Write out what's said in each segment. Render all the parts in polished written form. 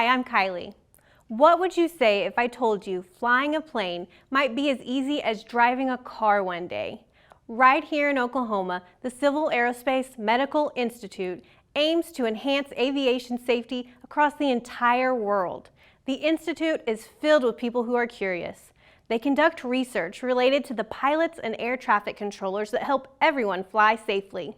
Hi, I'm Kylie. What would you say if I told you flying a plane might be as easy as driving a car one day? Right here in Oklahoma, the Civil Aerospace Medical Institute aims to enhance aviation safety across the entire world. The institute is filled with people who are curious. They conduct research related to the pilots and air traffic controllers that help everyone fly safely.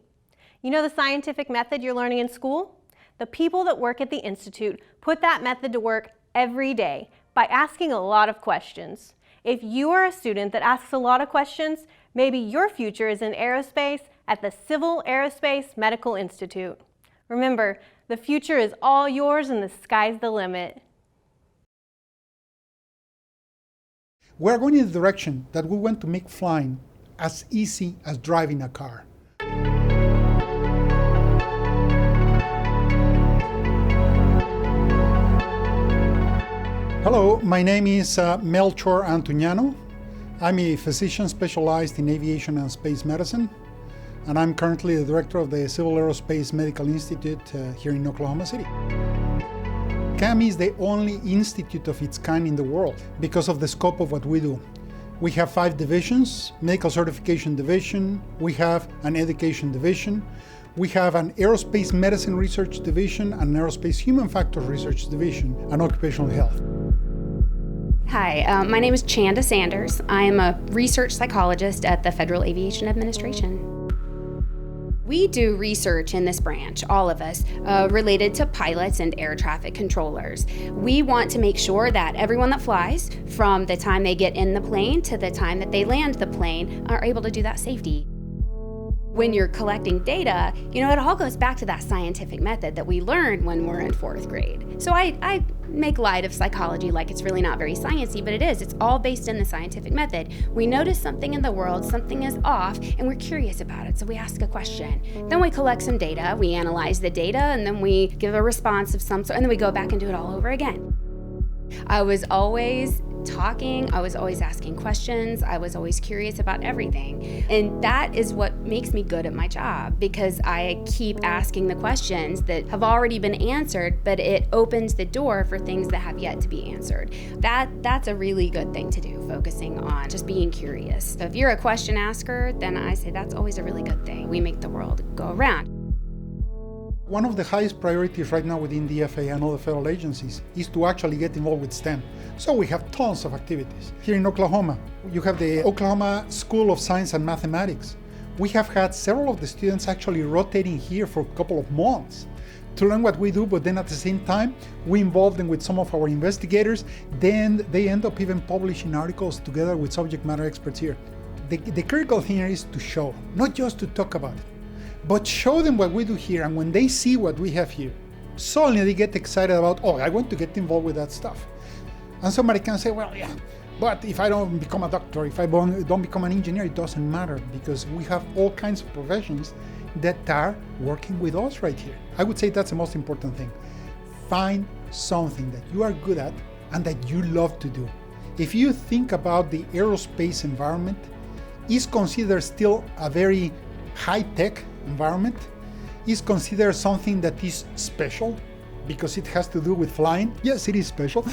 You know the scientific method you're learning in school? The people that work at the Institute put that method to work every day by asking a lot of questions. If you are a student that asks a lot of questions, maybe your future is in aerospace at the Civil Aerospace Medical Institute. Remember, the future is all yours and the sky's the limit. We're going in the direction that we want to make flying as easy as driving a car. Hello, my name is Melchor Antuñano. I'm a physician specialized in aviation and space medicine, and I'm currently the director of the Civil Aerospace Medical Institute here in Oklahoma City. CAM is the only institute of its kind in the world because of the scope of what we do. We have 5 divisions: Medical Certification Division, we have an Education Division, we have an Aerospace Medicine Research Division, an Aerospace Human Factors Research Division, and Occupational Health. Hi, my name is Chanda Sanders. I am a research psychologist at the Federal Aviation Administration. We do research in this branch, all of us, related to pilots and air traffic controllers. We want to make sure that everyone that flies, from the time they get in the plane to the time that they land the plane, are able to do that safely. When you're collecting data, it all goes back to that scientific method that we learned when we're in 4th grade. So I make light of psychology like it's really not very sciencey, but it is. It's all based in the scientific method. We notice something in the world, something is off, and we're curious about it, so we ask a question. Then we collect some data, we analyze the data, and then we give a response of some sort, and then we go back and do it all over again. I was always talking, I was always asking questions, I was always curious about everything. And that is what makes me good at my job, because I keep asking the questions that have already been answered, but it opens the door for things that have yet to be answered. That's a really good thing to do, focusing on just being curious. So if you're a question asker, then I say that's always a really good thing. We make the world go around. One of the highest priorities right now within the FAA and other federal agencies is to actually get involved with STEM. So we have tons of activities. Here in Oklahoma, you have the Oklahoma School of Science and Mathematics. We have had several of the students actually rotating here for a couple of months to learn what we do, but then at the same time, we involve them with some of our investigators. Then they end up even publishing articles together with subject matter experts here. The critical thing here is to show, not just to talk about it, but show them what we do here, and when they see what we have here, suddenly they get excited about, oh, I want to get involved with that stuff. And somebody can say, well, yeah, but if I don't become a doctor, if I don't become an engineer, it doesn't matter, because we have all kinds of professions that are working with us right here. I would say that's the most important thing. Find something that you are good at and that you love to do. If you think about the aerospace environment, it's considered still a very high-tech environment, is considered something that is special because it has to do with flying. Yes, it is special.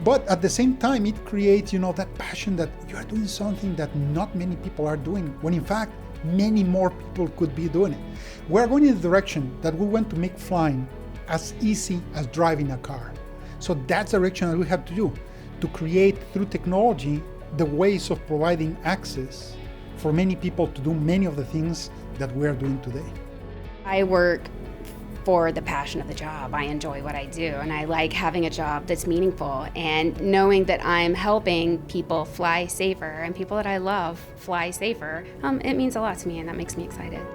But at the same time, it creates, that passion that you are doing something that not many people are doing, when in fact, many more people could be doing it. We're going in the direction that we want to make flying as easy as driving a car. So that's the direction that we have to do, to create through technology the ways of providing access for many people to do many of the things that we are doing today. I work for the passion of the job. I enjoy what I do, and I like having a job that's meaningful, and knowing that I'm helping people fly safer and people that I love fly safer, it means a lot to me, and that makes me excited.